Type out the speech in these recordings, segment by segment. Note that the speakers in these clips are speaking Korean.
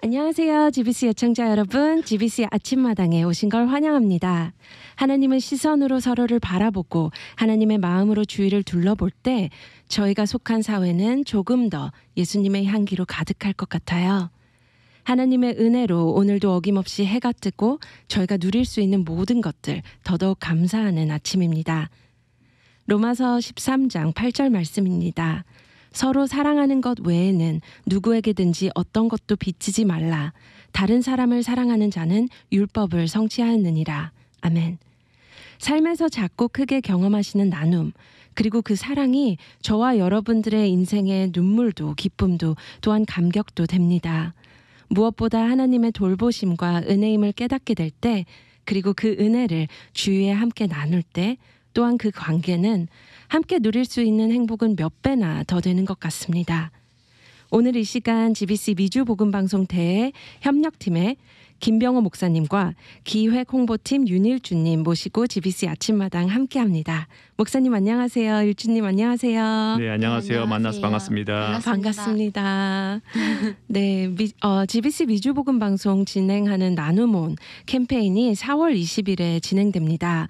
안녕하세요. GBC 애청자 여러분. GBC 아침마당에 오신 걸 환영합니다. 하나님의 시선으로 서로를 바라보고 하나님의 마음으로 주위를 둘러볼 때 저희가 속한 사회는 조금 더 예수님의 향기로 가득할 것 같아요. 하나님의 은혜로 오늘도 어김없이 해가 뜨고 저희가 누릴 수 있는 모든 것들 더더욱 감사하는 아침입니다. 로마서 13장 8절 말씀입니다. 서로 사랑하는 것 외에는 누구에게든지 어떤 것도 비치지 말라. 다른 사람을 사랑하는 자는 율법을 성취하느니라. 아멘. 삶에서 작고 크게 경험하시는 나눔, 그리고 그 사랑이 저와 여러분들의 인생의 눈물도 기쁨도 또한 감격도 됩니다. 무엇보다 하나님의 돌보심과 은혜임을 깨닫게 될 때, 그리고 그 은혜를 주위에 함께 나눌 때 또한 그 관계는 함께 누릴 수 있는 행복은 몇 배나 더 되는 것 같습니다. 오늘 이 시간 GBC 미주복음방송 대회 협력팀의 김병호 목사님과 기획 홍보팀 윤일주님 모시고 GBC 아침마당 함께합니다. 목사님 안녕하세요. 일주님 안녕하세요. 네, 안녕하세요. 네, 만나서 안녕하세요. 반갑습니다. 반갑습니다. 네, GBC 미주복음방송 진행하는 나눔온 캠페인이 4월 20일에 진행됩니다.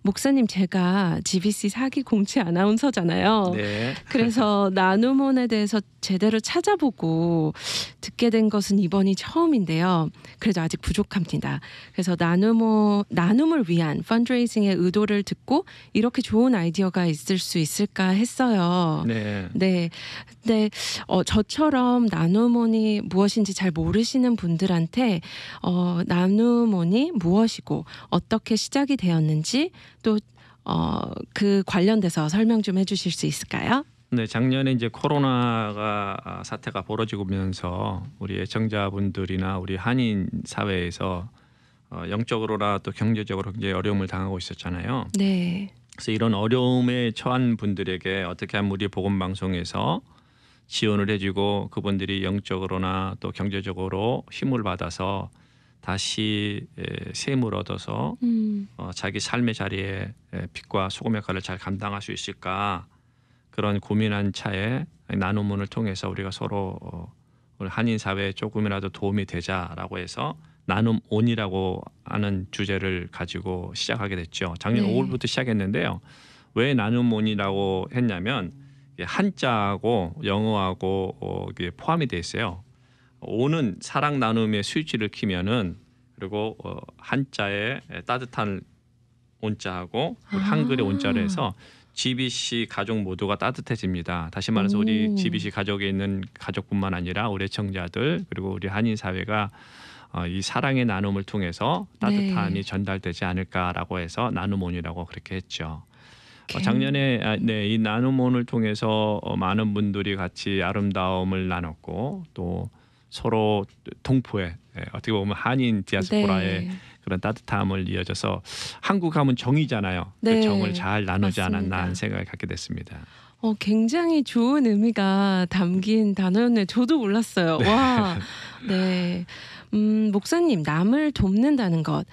목사님, 제가 GBC 사기 공채 아나운서잖아요. 네. 그래서 나눔온에 대해서 제대로 찾아보고 듣게 된 것은 이번이 처음인데요. 그래도 아직 부족합니다. 그래서 나눔을 위한 펀드레이징의 의도를 듣고 이렇게 좋은 아이디어가 있을 수 있을까 했어요. 네. 네. 근데 저처럼 나눔온이 무엇인지 잘 모르시는 분들한테 나눔온이 무엇이고 어떻게 시작이 되었는지 또 그 관련돼서 설명 좀 해주실 수 있을까요? 네, 작년에 이제 코로나가 사태가 벌어지면서 우리 애청자분들이나 우리 한인 사회에서 영적으로나 또 경제적으로 굉장히 어려움을 당하고 있었잖아요. 네. 그래서 이런 어려움에 처한 분들에게 어떻게 하면 우리 복음 방송에서 지원을 해주고 그분들이 영적으로나 또 경제적으로 힘을 받아서 다시 셈을 얻어서 자기 삶의 자리에 빛과 소금의 역할을 잘 감당할 수 있을까, 그런 고민한 차에 나눔문을 통해서 우리가 서로 우리 한인 사회에 조금이라도 도움이 되자라고 해서 나눔온이라고 하는 주제를 가지고 시작하게 됐죠. 작년 5월부터 시작했는데요. 왜 나눔온이라고 했냐면 한자하고 영어하고 이게 포함이 돼 있어요. 오는 사랑 나눔의 스위치를 키면은, 그리고 한자에 따뜻한 온자하고 한글의 온자를 해서 GBC 가족 모두가 따뜻해집니다. 다시 말해서 우리 GBC 가족에 있는 가족뿐만 아니라 우리 애청자들 그리고 우리 한인 사회가 이 사랑의 나눔을 통해서 따뜻함이 전달되지 않을까라고 해서 나눔온이라고 그렇게 했죠. 작년에 이 나눔온을 통해서 많은 분들이 같이 아름다움을 나눴고 또 서로 동포에 어떻게 보면 한인 디아스포라의 그런 따뜻함을 이어져서 한국 하면 정이잖아요. 그 정을 잘 나누지 않았나 하는 생각을 갖게 됐습니다. 굉장히 좋은 의미가 담긴 단어였네요. 저도 몰랐어요. 와, 네. 목사님, 남을 돕는다는 것,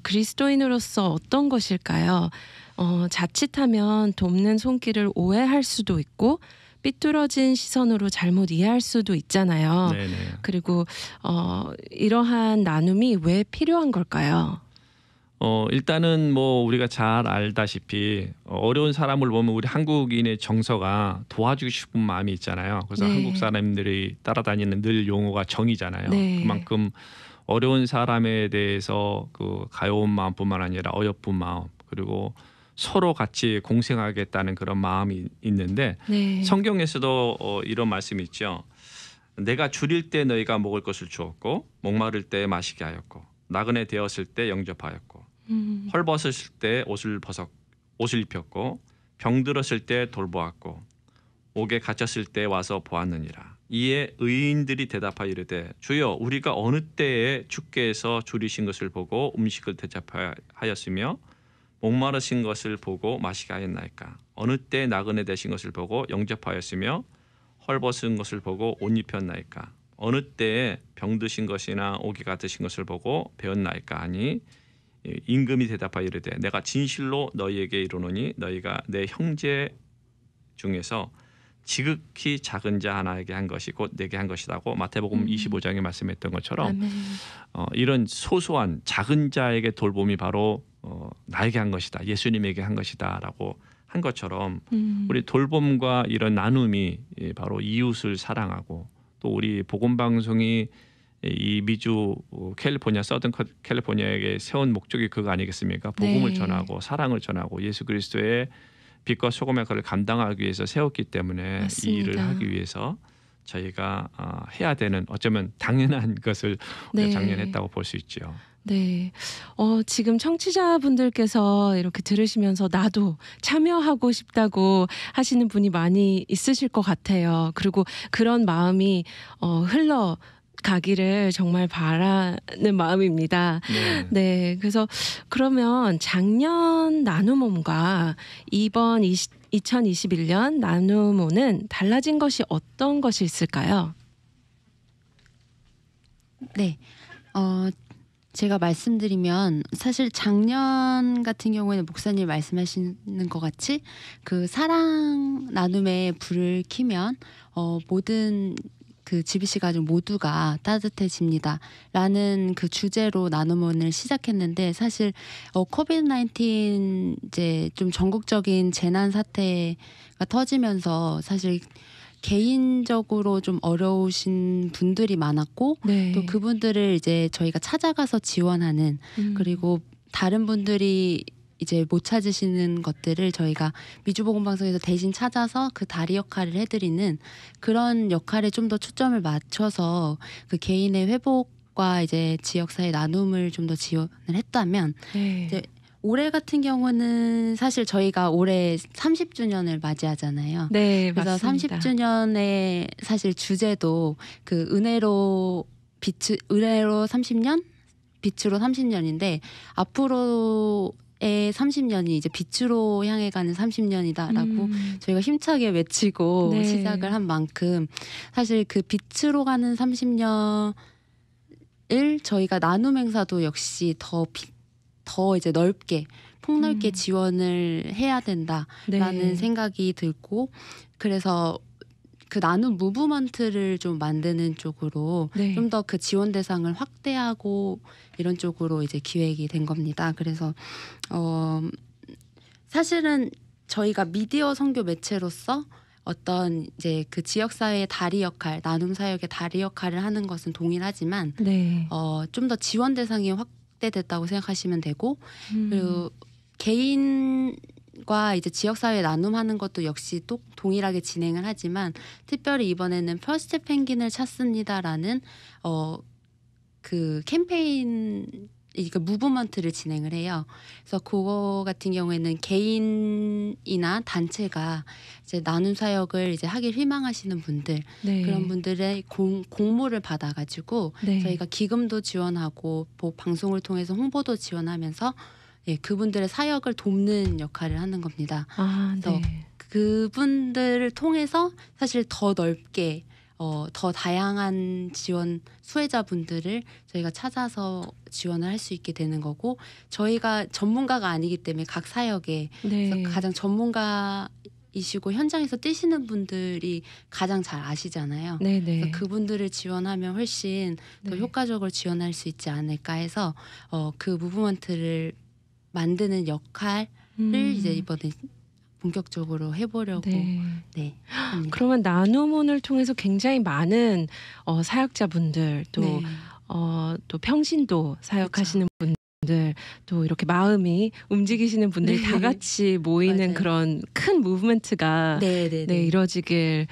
그리스도인으로서 어떤 것일까요? 자칫하면 돕는 손길을 오해할 수도 있고 삐뚤어진 시선으로 잘못 이해할 수도 있잖아요. 네네. 그리고 이러한 나눔이 왜 필요한 걸까요? 일단은 뭐 우리가 잘 알다시피 어려운 사람을 보면 우리 한국인의 정서가 도와주고 싶은 마음이 있잖아요. 그래서 한국 사람들이 따라다니는 늘 용어가 정이잖아요. 그만큼 어려운 사람에 대해서 그 가여운 마음뿐만 아니라 어여쁜 마음, 그리고 서로 같이 공생하겠다는 그런 마음이 있는데 성경에서도 이런 말씀이 있죠. 내가 줄일 때 너희가 먹을 것을 주었고 목마를 때 마시게 하였고 나그네 되었을 때 영접하였고 헐벗었을 때 옷을 입혔고 병들었을 때 돌보았고 옥에 갇혔을 때 와서 보았느니라. 이에 의인들이 대답하여 이르되 주여 우리가 어느 때에 주께서 줄이신 것을 보고 음식을 대접하였으며 목마르신 것을 보고 마시게 하였나이까. 어느 때 나그네 되신 것을 보고 영접하였으며 헐벗은 것을 보고 옷 입혔나이까. 어느 때에 병드신 것이나 옥에 갇으신 것을 보고 배웠나이까 하니 임금이 대답하여 이르되 내가 진실로 너희에게 이르노니 너희가 내 형제 중에서 지극히 작은 자 하나에게 한 것이 곧 내게 한 것이라고 마태복음 25장에 말씀했던 것처럼 아멘. 이런 소소한 작은 자에게 돌봄이 바로 나에게 한 것이다. 예수님에게 한 것이다라고 한 것처럼 우리 돌봄과 이런 나눔이 바로 이웃을 사랑하고 또 우리 복음 방송이 이 미주 캘리포니아 서든 캘리포니아에게 세운 목적이 그거 아니겠습니까? 복음을 네. 전하고 사랑을 전하고 예수 그리스도의 빛과 소금의 역할을 감당하기 위해서 세웠기 때문에 이 일을 맞습니다. 하기 위해서 저희가 해야 되는 어쩌면 당연한 것을 네. 작년했다고 볼 수 있죠. 네. 지금 청취자분들께서 이렇게 들으시면서 나도 참여하고 싶다고 하시는 분이 많이 있으실 것 같아요. 그리고 그런 마음이 흘러가기를 정말 바라는 마음입니다. 네. 네. 그래서 그러면 작년 나눔홈과 이번 2021년 나눔홈은 달라진 것이 어떤 것이 있을까요? 네. 제가 말씀드리면 사실 작년 같은 경우에는 목사님 말씀하시는 것 같이 그 사랑 나눔에 불을 켜면 모든 그 GBC 가족 모두가 따뜻해집니다. 라는 그 주제로 나눔원을 시작했는데 사실 코비드-19 이제 좀 전국적인 재난 사태가 터지면서 사실 개인적으로 좀 어려우신 분들이 많았고 네. 또 그분들을 이제 저희가 찾아가서 지원하는 그리고 다른 분들이 이제 못 찾으시는 것들을 저희가 미주복음방송에서 대신 찾아서 그 다리 역할을 해드리는 그런 역할에 좀 더 초점을 맞춰서 그 개인의 회복과 이제 지역사회 나눔을 좀 더 지원을 했다면 네. 이제 올해 같은 경우는 사실 저희가 올해 30주년을 맞이하잖아요. 네, 그래서 맞습니다. 30주년의 사실 주제도 그 은혜로 30년? 빛으로 30년인데 앞으로의 30년이 이제 빛으로 향해 가는 30년이다라고 저희가 힘차게 외치고 네. 시작을 한 만큼 사실 그 빛으로 가는 30년을 저희가 나눔 행사도 역시 더 이제 넓게 폭넓게 지원을 해야 된다라는 네. 생각이 들고 그래서 그 나눔 무브먼트를 좀 만드는 쪽으로 네. 좀 더 그 지원 대상을 확대하고 이런 쪽으로 이제 기획이 된 겁니다. 그래서 사실은 저희가 미디어 선교 매체로서 어떤 이제 그 지역 사회의 다리 역할, 나눔 사역의 다리 역할을 하는 것은 동일하지만 네. 좀 더 지원 대상이 확대됐다고 생각하시면 되고 그리고 개인과 이제 지역 사회 나눔하는 것도 역시 또 동일하게 진행을 하지만 특별히 이번에는 퍼스트 펭귄을 찾습니다라는 그 캠페인 그 무브먼트를 진행을 해요. 그래서 그거 같은 경우에는 개인이나 단체가 이제 나눔 사역을 이제 하길 희망하시는 분들 네. 그런 분들의 공모를 받아가지고 네. 저희가 기금도 지원하고 방송을 통해서 홍보도 지원하면서 그분들의 사역을 돕는 역할을 하는 겁니다. 아, 그래서 네. 그분들을 통해서 사실 더 넓게 더 다양한 지원 수혜자분들을 저희가 찾아서 지원을 할 수 있게 되는 거고 저희가 전문가가 아니기 때문에 각 사역에 네. 그래서 가장 전문가이시고 현장에서 뛰시는 분들이 가장 잘 아시잖아요. 네, 네. 그래서 그분들을 지원하면 훨씬 더 네. 효과적으로 지원할 수 있지 않을까 해서 그 무브먼트를 만드는 역할을 이제 이번에 본격적으로 해보려고 네. 합니다. 그러면 나눔원을 통해서 굉장히 많은 사역자분들 또 네. 또 평신도 사역하시는 분들 또 이렇게 마음이 움직이시는 분들이 네. 다 같이 모이는 맞아요. 그런 큰 무브먼트가 네. 이뤄지길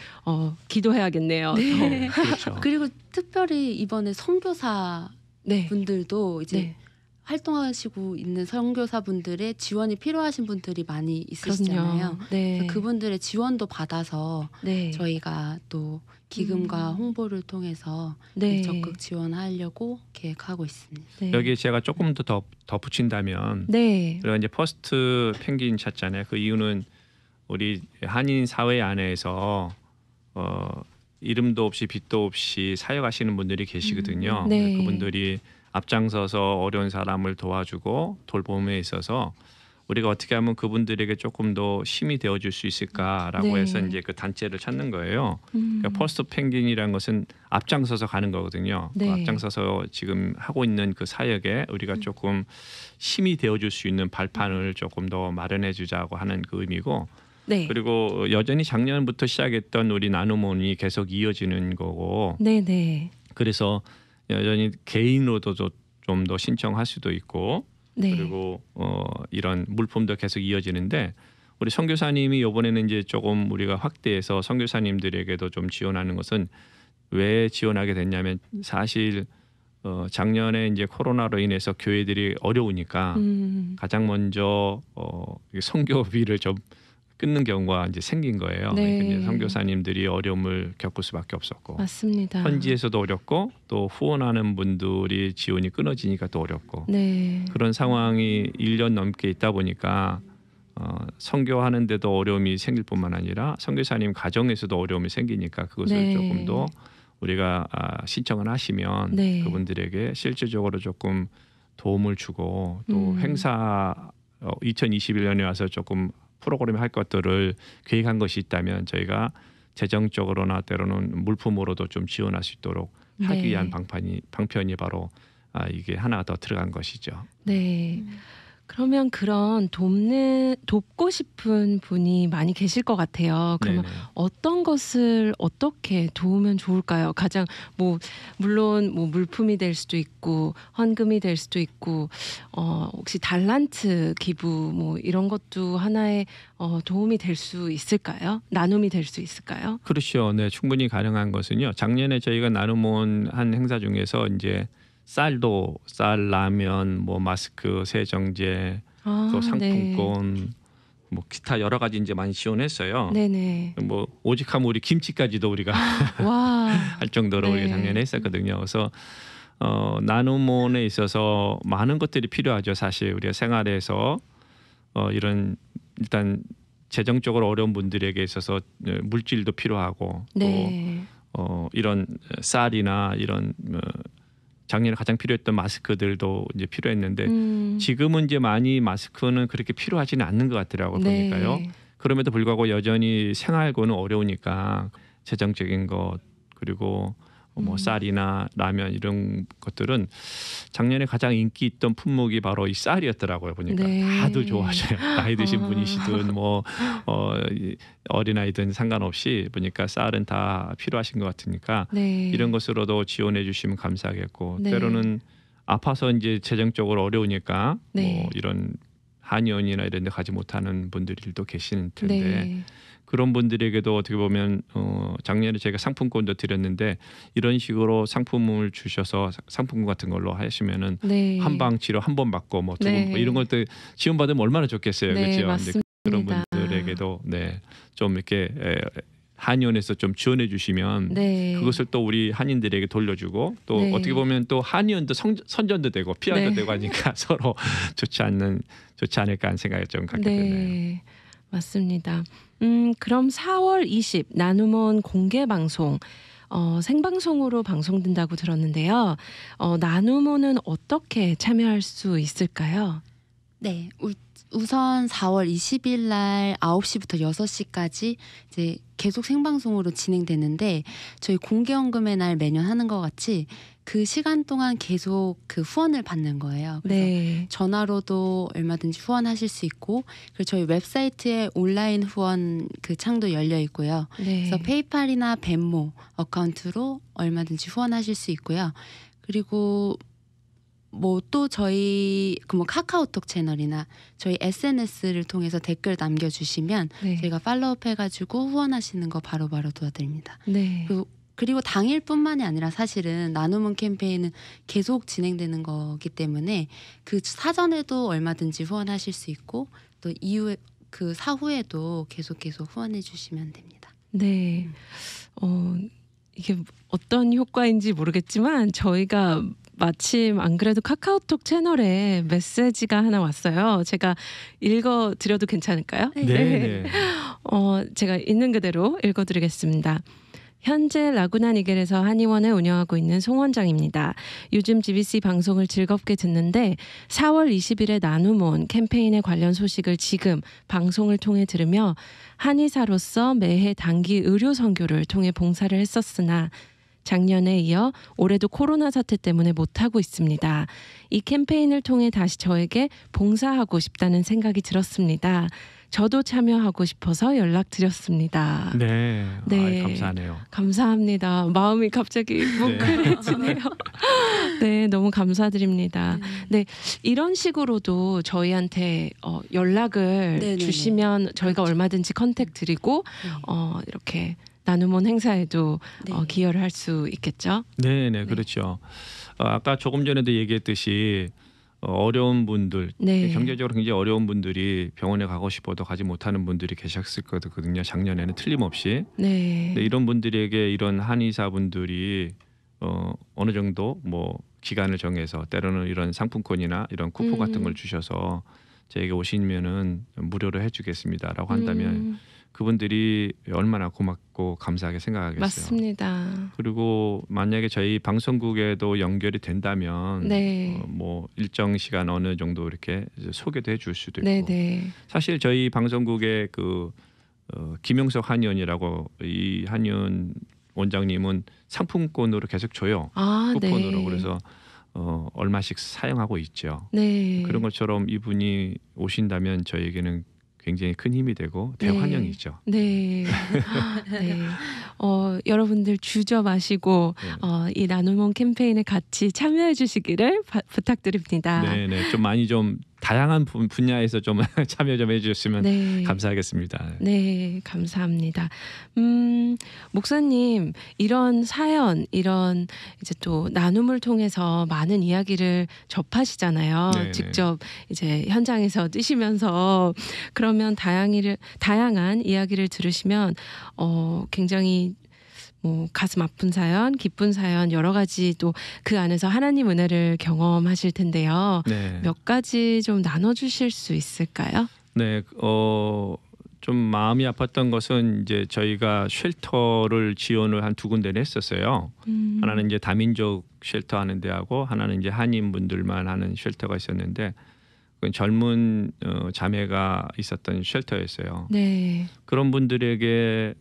기도해야겠네요. 네. 그렇죠. 그리고 특별히 이번에 선교사 네. 분들도 이제 네. 활동하시고 있는 선교사분들의 지원이 필요하신 분들이 많이 있으시잖아요. 그럼요. 네. 그래서 그분들의 지원도 받아서 네. 저희가 또 기금과 홍보를 통해서 네. 적극 지원하려고 계획하고 있습니다. 네. 여기 제가 조금 더 덧붙인다면 네. 우리가 이제 퍼스트 펭귄 찾잖아요. 그 이유는 우리 한인 사회 안에서 이름도 없이 빛도 없이 사역하시는 분들이 계시거든요. 네. 그분들이 앞장서서 어려운 사람을 도와주고 돌봄에 있어서 우리가 어떻게 하면 그분들에게 조금 더 힘이 되어줄 수 있을까라고 네. 해서 이제 그 단체를 찾는 거예요. 그러니까 퍼스트 펭귄이라는 것은 앞장서서 가는 거거든요. 네. 그 앞장서서 지금 하고 있는 그 사역에 우리가 조금 힘이 되어줄 수 있는 발판을 조금 더 마련해주자고 하는 그 의미고, 네. 그리고 여전히 작년부터 시작했던 우리 나눔원이 계속 이어지는 거고, 네네. 그래서 여전히 개인으로도 좀 더 신청할 수도 있고, 네. 그리고 이런 물품도 계속 이어지는데, 우리 선교사님이 이번에는 이제 조금 우리가 확대해서 선교사님들에게도 좀 지원하는 것은 왜 지원하게 됐냐면, 사실 작년에 이제 코로나로 인해서 교회들이 어려우니까 가장 먼저 선교비를 좀 끊는 경우가 이제 생긴 거예요. 네. 그러니까 이제 선교사님들이 어려움을 겪을 수밖에 없었고, 맞습니다. 현지에서도 어렵고 또 후원하는 분들이 지원이 끊어지니까 또 어렵고, 네. 그런 상황이 1년 넘게 있다 보니까 선교하는데도 어려움이 생길 뿐만 아니라 선교사님 가정에서도 어려움이 생기니까 그것을 네. 조금 더 우리가 신청을 하시면 네. 그분들에게 실질적으로 조금 도움을 주고, 또 행사 2021년에 와서 조금 프로그램 할 것들을 계획한 것이 있다면 저희가 재정적으로나 때로는 물품으로도 좀 지원할 수 있도록 하기 네. 위한 방편이 바로 이게 하나 더 들어간 것이죠. 네. 그러면 그런 돕고 싶은 분이 많이 계실 것 같아요. 그러면 네네. 어떤 것을 어떻게 도우면 좋을까요? 가장 물론 물품이 될 수도 있고 헌금이 될 수도 있고 혹시 달란트 기부 이런 것도 하나의 도움이 될 수 있을까요? 나눔이 될 수 있을까요? 그렇죠. 네, 충분히 가능한 것은요. 작년에 저희가 나눔원 한 행사 중에서 이제 쌀, 라면, 마스크, 세정제, 또 상품권, 기타 여러 가지 이제 많이 지원했어요. 네네. 오직하면 우리 김치까지도 우리가 와. 할 정도로 네. 우리가 작년에 했었거든요. 그래서 나눔원에 있어서 많은 것들이 필요하죠. 사실 우리가 생활에서 이런 일단 재정적으로 어려운 분들에게 있어서 물질도 필요하고, 네. 또 이런 쌀이나 이런 작년에 가장 필요했던 마스크들도 이제 필요했는데 지금은 이제 많이 마스크는 그렇게 필요하지는 않는 것 같더라고요. 네. 보니까요. 그럼에도 불구하고 여전히 생활고는 어려우니까 재정적인 것, 그리고 쌀이나 라면 이런 것들은 작년에 가장 인기 있던 품목이 바로 이 쌀이었더라고요. 보니까 네. 다들 좋아하셔요. 나이 드신 분이시든 어린아이든 상관없이 보니까 쌀은 다 필요하신 것 같으니까 네. 이런 것으로도 지원해 주시면 감사하겠고, 네. 때로는 아파서 이제 재정적으로 어려우니까 네. 이런 한의원이나 이런 데 가지 못하는 분들도 계시는 텐데, 네. 그런 분들에게도 어떻게 보면 작년에 저희가 상품권도 드렸는데 이런 식으로 상품을 주셔서 상품권 같은 걸로 하시면은 네. 한방 치료 한 번 받고 두 번 네. 이런 것들 지원받으면 얼마나 좋겠어요. 네, 그렇죠? 맞습니다. 그런 분들에게도 좀 이렇게 한의원에서 좀 지원해 주시면 네. 그것을 또 우리 한인들에게 돌려주고, 또 네. 어떻게 보면 또 한의원도 선전도 되고 PR도 네. 되고 하니까 서로 좋지 않을까 하는 생각을 좀 갖게 되네요. 네. 맞습니다. 그럼 4월 20 나눔원 공개 방송 생방송으로 방송된다고 들었는데요. 나눔원은 어떻게 참여할 수 있을까요? 네, 우선 4월 20일 날 9시부터 6시까지 이제 계속 생방송으로 진행되는데, 저희 공개헌금의 날 매년 하는 것 같이 그 시간 동안 계속 그 후원을 받는 거예요. 그래서 네. 전화로도 얼마든지 후원하실 수 있고, 그리고 저희 웹사이트에 온라인 후원 그 창도 열려 있고요. 네. 그래서 페이팔이나 벤모 어카운트로 얼마든지 후원하실 수 있고요. 그리고 또 저희 카카오톡 채널이나 저희 SNS를 통해서 댓글 남겨주시면 네. 저희가 팔로우업 해가지고 후원하시는 거 바로바로 도와드립니다. 네. 그리고 당일뿐만이 아니라 사실은 나눔원 캠페인은 계속 진행되는 거기 때문에 그 사전에도 얼마든지 후원하실 수 있고, 또 이후에 그 사후에도 계속 후원해 주시면 됩니다. 네. 이게 어떤 효과인지 모르겠지만 저희가 마침 안 그래도 카카오톡 채널에 메시지가 하나 왔어요. 제가 읽어드려도 괜찮을까요? 네. 제가 있는 그대로 읽어드리겠습니다. 현재 라구나 니겔에서 한의원을 운영하고 있는 송 원장입니다. 요즘 GBC 방송을 즐겁게 듣는데 4월 20일에 나눔온 캠페인에 관련 소식을 지금 방송을 통해 들으며 한의사로서 매해 단기 의료 선교를 통해 봉사를 했었으나 작년에 이어 올해도 코로나 사태 때문에 못하고 있습니다. 이 캠페인을 통해 다시 저에게 봉사하고 싶다는 생각이 들었습니다. 저도 참여하고 싶어서 연락드렸습니다. 네, 네. 감사하네요. 감사합니다. 마음이 갑자기 뭉클해지네요. 네, 너무 감사드립니다. 네, 이런 식으로도 저희한테 연락을 네네네. 주시면 저희가 얼마든지 컨택 드리고 이렇게 나눔온 행사에도 네. 기여를 할 수 있겠죠. 네, 그렇죠. 아까 조금 전에도 얘기했듯이 어려운 분들, 네. 경제적으로 굉장히 어려운 분들이 병원에 가고 싶어도 가지 못하는 분들이 계셨을 거거든요. 작년에는 틀림없이. 네. 근데 이런 분들에게 이런 한의사분들이 어느 정도 뭐 기간을 정해서 때로는 이런 상품권이나 이런 쿠폰 같은 걸 주셔서 저에게 오시면은 무료로 해주겠습니다라고 한다면 그분들이 얼마나 고맙고 감사하게 생각하겠어요. 맞습니다. 그리고 만약에 저희 방송국에도 연결이 된다면 네. 뭐 일정 시간 어느 정도 이렇게 소개도 해줄 수도 있고. 네. 사실 저희 방송국의 그 김용석 한의원이라고 이 한의원 원장님은 상품권으로 계속 줘요. 아, 쿠폰으로. 네. 그래서 얼마씩 사용하고 있죠. 네. 그런 것처럼 이분이 오신다면 저에게는 굉장히 큰 힘이 되고 대환영이죠. 네. 네. 여러분들 주저 마시고 이 나눔온 캠페인에 같이 참여해 주시기를 부탁드립니다. 네. 좀 많이 좀 다양한 분야에서 좀 참여 좀 해주셨으면 네. 감사하겠습니다. 네, 감사합니다. 목사님, 이런 사연, 이런 이제 또 나눔을 통해서 많은 이야기를 접하시잖아요. 네네. 직접 이제 현장에서 뛰시면서 그러면 다양한 이야기를 들으시면 굉장히 뭐 가슴 아픈 사연, 기쁜 사연 여러 가지 또 그 안에서 하나님 은혜를 경험하실 텐데요. 네. 몇 가지 좀 나눠주실 수 있을까요? 네, 좀 마음이 아팠던 것은 이제 저희가 쉘터를 지원을 한 두 군데를 했었어요. 하나는 이제 다민족 쉘터 하는 데하고 하나는 이제 한인 분들만 하는 쉘터가 있었는데 그건 젊은 자매가 있었던 쉘터였어요. 네. 그런 분들에게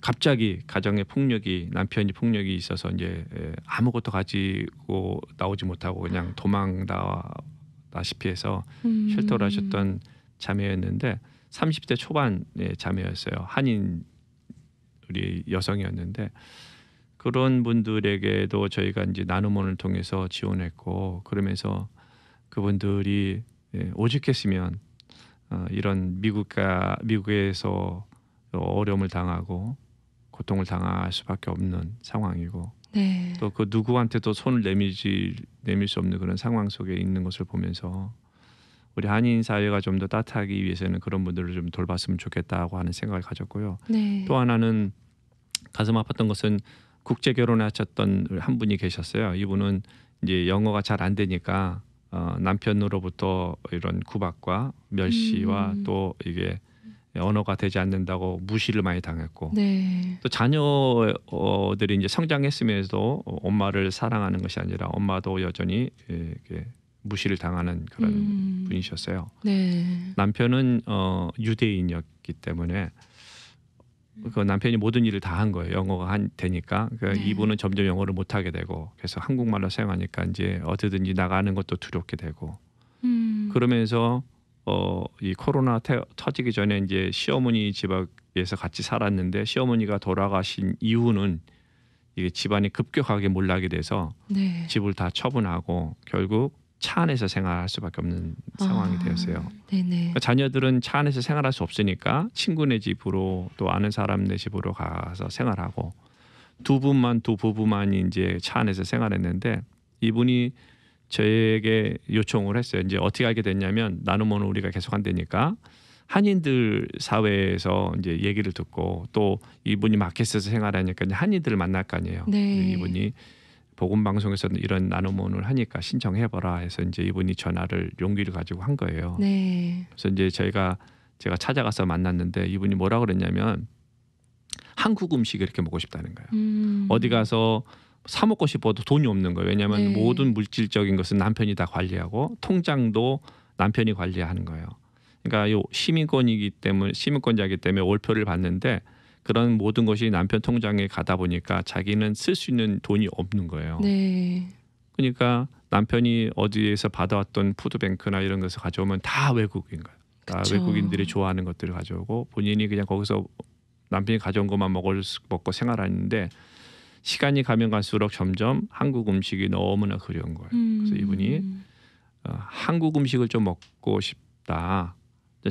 갑자기 가정의 폭력이 남편이 폭력이 있어서 이제 아무것도 가지고 나오지 못하고 그냥 도망다시피 해서 쉘터를 하셨던 자매였는데 30대 초반의 자매였어요. 한인 우리 여성이었는데 그런 분들에게도 저희가 이제 나눔원을 통해서 지원했고 그러면서 그분들이 오죽했으면 이런 미국에서 어려움을 당하고 고통을 당할 수밖에 없는 상황이고 네. 또 그 누구한테도 손을 내밀 수 없는 그런 상황 속에 있는 것을 보면서 우리 한인 사회가 좀 더 따뜻하기 위해서는 그런 분들을 좀 돌봤으면 좋겠다고 하는 생각을 가졌고요. 네. 또 하나는 가슴 아팠던 것은 국제 결혼하셨던 한 분이 계셨어요. 이분은 이제 영어가 잘 안 되니까 남편으로부터 이런 구박과 멸시와 또 이게 언어가 되지 않는다고 무시를 많이 당했고 네. 또 자녀들이 이제 성장했음에도 엄마를 사랑하는 것이 아니라 엄마도 여전히 이렇게 무시를 당하는 그런 분이셨어요. 네. 남편은 유대인이었기 때문에 그 남편이 모든 일을 다 한 거예요. 영어가 되니까. 그러니까 네. 이분은 점점 영어를 못 하게 되고 그래서 한국말로 사용하니까 이제 어디든지 나가는 것도 두렵게 되고 그러면서 이 코로나 터지기 전에 이제 시어머니 집에서 같이 살았는데 시어머니가 돌아가신 이후는 이게 집안이 급격하게 몰락이 돼서 네. 집을 다 처분하고 결국 차 안에서 생활할 수밖에 없는 상황이 되었어요. 네네. 그러니까 자녀들은 차 안에서 생활할 수 없으니까 친구네 집으로 또 아는 사람네 집으로 가서 생활하고 두 부부만이 이제 차 안에서 생활했는데 이분이 저에게 요청을 했어요. 이제 어떻게 하게 됐냐면 나눔은 우리가 계속 한다니까 한인들 사회에서 이제 얘기를 듣고 또 이분이 마켓에서 생활하니까 이제 한인들을 만날 거 아니에요. 네. 이분이 복음 방송에서 이런 나눔원을 하니까 신청해봐라 해서 이제 이분이 전화를 용기를 가지고 한 거예요. 네. 그래서 이제 제가 찾아가서 만났는데 이분이 뭐라 그랬냐면 한국 음식이 이렇게 먹고 싶다는 거예요. 어디 가서 사 먹고 싶어도 돈이 없는 거예요. 왜냐하면 네. 모든 물질적인 것은 남편이 다 관리하고 통장도 남편이 관리하는 거예요. 그러니까 요 시민권이기 때문에 시민권자이기 때문에 월표를 받는데 그런 모든 것이 남편 통장에 가다 보니까 자기는 쓸 수 있는 돈이 없는 거예요. 네. 그러니까 남편이 어디에서 받아왔던 푸드뱅크나 이런 것을 가져오면 다 외국인 거예요. 다 그쵸. 외국인들이 좋아하는 것들을 가져오고 본인이 그냥 거기서 남편이 가져온 것만 먹고 생활하는데 시간이 가면 갈수록 점점 한국 음식이 너무나 그리운 거예요. 그래서 이분이 한국 음식을 좀 먹고 싶다.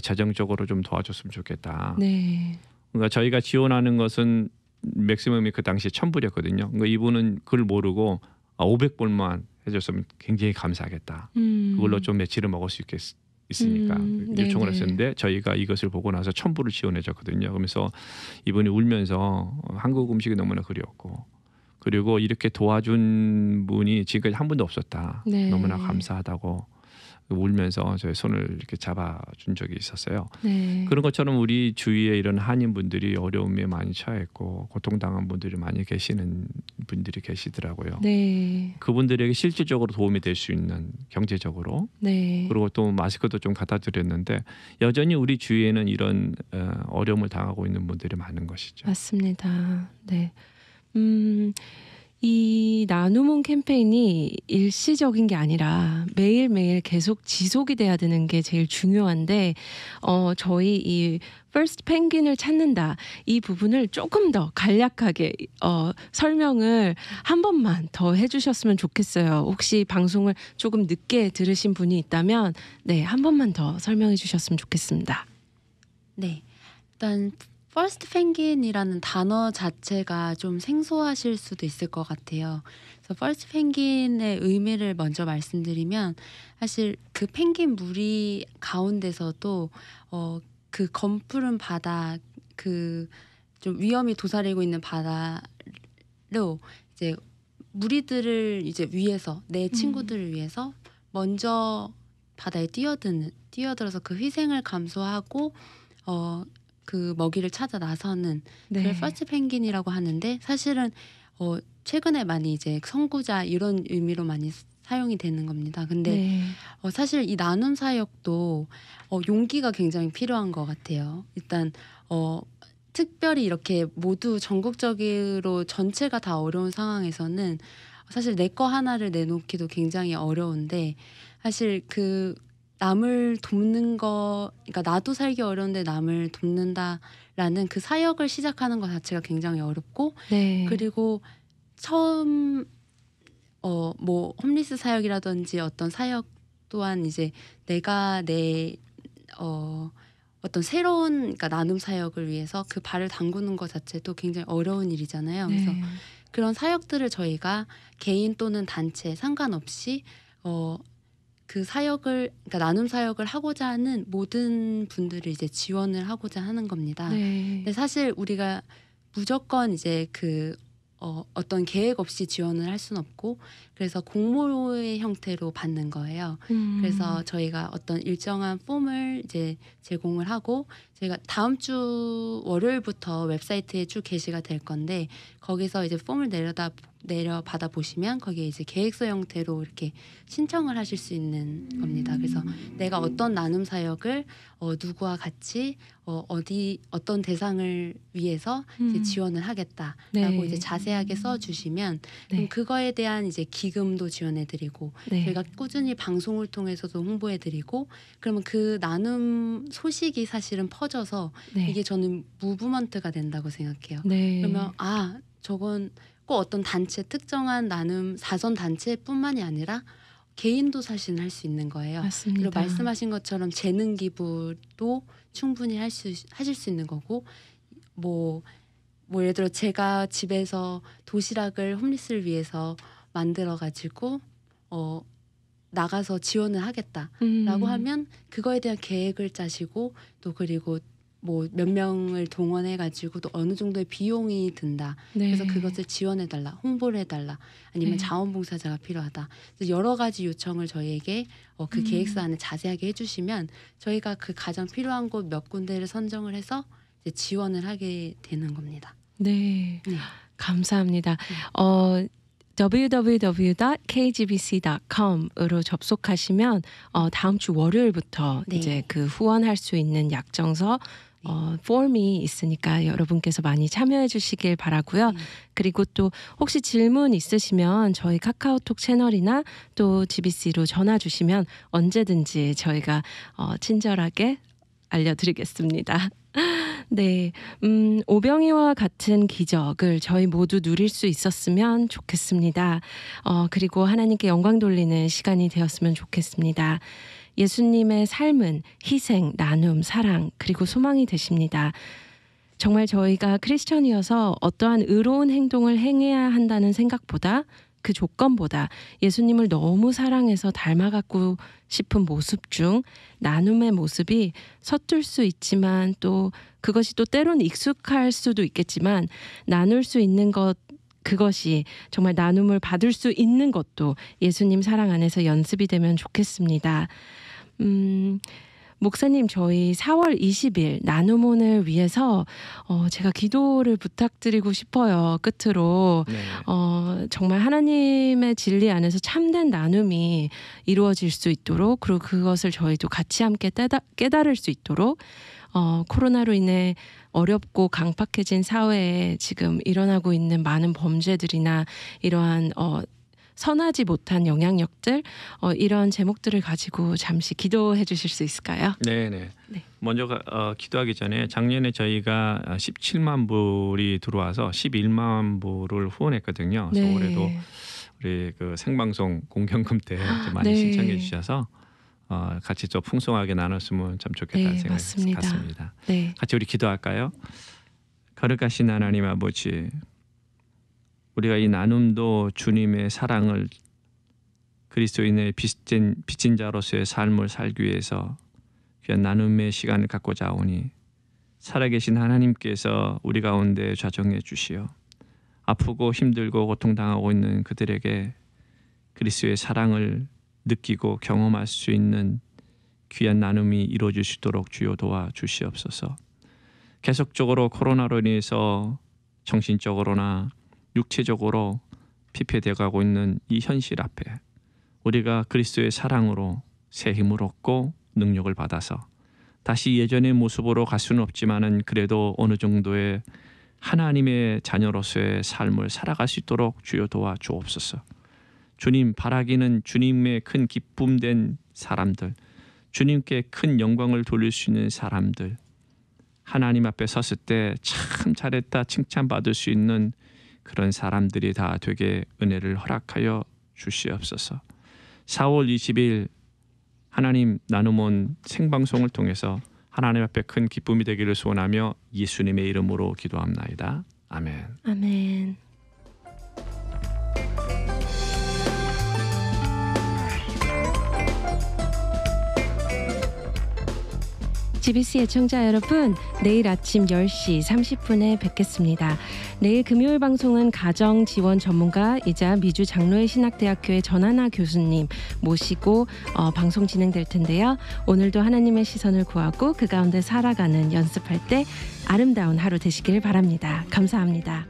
재정적으로 좀 도와줬으면 좋겠다. 네. 그러니까 저희가 지원하는 것은 맥시멈이 그 당시에 1,000불이었거든요. 그러니까 이분은 그걸 모르고 500불만 해줬으면 굉장히 감사하겠다. 그걸로 좀 며칠을 먹을 수 있으니까 요청을 네네. 했었는데 저희가 이것을 보고 나서 1,000불을 지원해줬거든요. 그러면서 이분이 울면서 한국 음식이 너무나 그리웠고 그리고 이렇게 도와준 분이 지금까지 한 분도 없었다. 네. 너무나 감사하다고 울면서 저희 손을 이렇게 잡아준 적이 있었어요. 네. 그런 것처럼 우리 주위에 이런 한인분들이 어려움에 많이 처했고 고통당한 분들이 많이 계시는 분들이 계시더라고요. 네. 그분들에게 실질적으로 도움이 될 수 있는 경제적으로 네. 그리고 또 마스크도 좀 갖다 드렸는데 여전히 우리 주위에는 이런 어려움을 당하고 있는 분들이 많은 것이죠. 맞습니다. 네. 이 나눔은 캠페인이 일시적인 게 아니라 매일매일 계속 지속이 돼야 되는 게 제일 중요한데 저희 이 First Penguin을 찾는다 이 부분을 조금 더 간략하게 설명을 한 번만 더 해주셨으면 좋겠어요. 혹시 방송을 조금 늦게 들으신 분이 있다면 네, 한 번만 더 설명해 주셨으면 좋겠습니다. 네. 일단 퍼스트 펭귄이라는 단어 자체가 좀 생소하실 수도 있을 것 같아요. 그래서 퍼스트 펭귄의 의미를 먼저 말씀드리면 사실 그 펭귄 무리 가운데서도 그 검푸른 바다 그 좀 위험이 도사리고 있는 바다로 이제 무리들을 이제 위해서 내 친구들을 위해서 먼저 바다에 뛰어들어서 그 희생을 감수하고 그 먹이를 찾아 나서는 네. 그걸 퍼스트 펭귄이라고 하는데 사실은 최근에 많이 이제 선구자 이런 의미로 많이 사용이 되는 겁니다. 근데 네. 사실 이 나눔 사역도 용기가 굉장히 필요한 것 같아요. 일단 특별히 이렇게 모두 전국적으로 전체가 다 어려운 상황에서는 사실 내 거 하나를 내놓기도 굉장히 어려운데 사실 그 남을 돕는 거, 그러니까 나도 살기 어려운데 남을 돕는다라는 그 사역을 시작하는 것 자체가 굉장히 어렵고, 네. 그리고 처음 뭐 홈리스 사역이라든지 어떤 사역 또한 이제 내가 내 어떤 새로운 그러니까 나눔 사역을 위해서 그 발을 담그는 것 자체도 굉장히 어려운 일이잖아요. 그래서 네. 그런 사역들을 저희가 개인 또는 단체 상관없이 그 사역을 그러니까 나눔 사역을 하고자 하는 모든 분들을 이제 지원을 하고자 하는 겁니다. 네. 근데 사실 우리가 무조건 이제 어떤 계획 없이 지원을 할 수는 없고 그래서 공모의 형태로 받는 거예요. 그래서 저희가 어떤 일정한 폼을 이제 제공을 하고 저희가 다음 주 월요일부터 웹사이트에 쭉 게시가 될 건데 거기서 이제 폼을 내려 받아 보시면 거기에 이제 계획서 형태로 이렇게 신청을 하실 수 있는 겁니다. 그래서 내가 어떤 나눔 사역을 누구와 같이 어떤 대상을 위해서 이제 지원을 하겠다라고 네. 이제 자세하게 써 주시면 네. 그거에 대한 이제 기금도 지원해 드리고 네. 저희가 꾸준히 방송을 통해서도 홍보해 드리고 그러면 그 나눔 소식이 사실은 퍼져서 네. 이게 저는 무브먼트가 된다고 생각해요. 네. 그러면 저건 꼭 어떤 단체 특정한 나눔 사선 단체뿐만이 아니라 개인도 사실 할 수 있는 거예요. 맞습니다. 그리고 말씀하신 것처럼 재능 기부도 충분히 하실 수 있는 거고 뭐 예를 들어 제가 집에서 도시락을 홈리스를 위해서 만들어 가지고 나가서 지원을 하겠다라고 하면 그거에 대한 계획을 짜시고 또 그리고 뭐 몇 명을 동원해 가지고 또 어느 정도의 비용이 든다. 네. 그래서 그것을 지원해 달라, 홍보를 해달라, 아니면 네. 자원봉사자가 필요하다. 그래서 여러 가지 요청을 저희에게 그 계획서 안에 자세하게 해주시면 저희가 그 가장 필요한 곳 몇 군데를 선정을 해서 이제 지원을 하게 되는 겁니다. 네. 네. 감사합니다. www.kgbc.com으로 접속하시면 다음 주 월요일부터 네. 이제 그 후원할 수 있는 약정서 폼이 있으니까 여러분께서 많이 참여해 주시길 바라고요. 네. 그리고 또 혹시 질문 있으시면 저희 카카오톡 채널이나 또 GBC로 전화 주시면 언제든지 저희가 친절하게 알려드리겠습니다. 네, 오병이와 같은 기적을 저희 모두 누릴 수 있었으면 좋겠습니다. 그리고 하나님께 영광 돌리는 시간이 되었으면 좋겠습니다. 예수님의 삶은 희생, 나눔, 사랑, 그리고 소망이 되십니다. 정말 저희가 크리스천이어서 어떠한 의로운 행동을 행해야 한다는 생각보다 그 조건보다 예수님을 너무 사랑해서 닮아가고 싶은 모습 중 나눔의 모습이 서툴 수 있지만 또 그것이 또 때론 익숙할 수도 있겠지만 나눌 수 있는 것 그것이 정말 나눔을 받을 수 있는 것도 예수님 사랑 안에서 연습이 되면 좋겠습니다. 목사님 저희 4월 20일 나눔혼을 위해서 제가 기도를 부탁드리고 싶어요. 끝으로 네. 정말 하나님의 진리 안에서 참된 나눔이 이루어질 수 있도록 그리고 그것을 저희도 같이 함께 깨달을 수 있도록 코로나로 인해 어렵고 강팍해진 사회에 지금 일어나고 있는 많은 범죄들이나 이러한 선하지 못한 영향력들 이런 제목들을 가지고 잠시 기도해 주실 수 있을까요? 네네. 네. 먼저 기도하기 전에 작년에 저희가 17만 불이 들어와서 11만 불을 후원했거든요. 그래서 네. 올해도 우리 그 생방송 공경금 때 좀 많이 네. 신청해 주셔서 같이 좀 풍성하게 나눴으면 참 좋겠다는 네, 생각이 맞습니다. 같습니다. 네. 같이 우리 기도할까요? 거룩하신 하나님 아버지, 우리가 이 나눔도 주님의 사랑을 그리스도인의 빚진 자로서의 삶을 살기 위해서 귀한 나눔의 시간을 갖고자 하오니 살아계신 하나님께서 우리 가운데 좌정해 주시어 아프고 힘들고 고통당하고 있는 그들에게 그리스도의 사랑을 느끼고 경험할 수 있는 귀한 나눔이 이루어질 수 있도록 주여 도와주시옵소서. 계속적으로 코로나로 인해서 정신적으로나 육체적으로 피폐되어 가고 있는 이 현실 앞에 우리가 그리스도의 사랑으로 새 힘을 얻고 능력을 받아서 다시 예전의 모습으로 갈 수는 없지만은 그래도 어느 정도의 하나님의 자녀로서의 삶을 살아갈 수 있도록 주여 도와주옵소서. 주님 바라기는 주님의 큰 기쁨 된 사람들, 주님께 큰 영광을 돌릴 수 있는 사람들, 하나님 앞에 섰을 때 참 잘했다 칭찬받을 수 있는 그런 사람들이 다 되게 은혜를 허락하여 주시옵소서. 4월 20일 하나님 나눔원 생방송을 통해서 하나님 앞에 큰 기쁨이 되기를 소원하며 예수님의 이름으로 기도합나이다. 아멘. 아멘. GBC 애청자 여러분, 내일 아침 10시 30분에 뵙겠습니다. 내일 금요일 방송은 가정 지원 전문가이자 미주 장로의 신학대학교의 전하나 교수님 모시고 방송 진행될 텐데요. 오늘도 하나님의 시선을 구하고 그 가운데 살아가는 연습할 때 아름다운 하루 되시길 바랍니다. 감사합니다.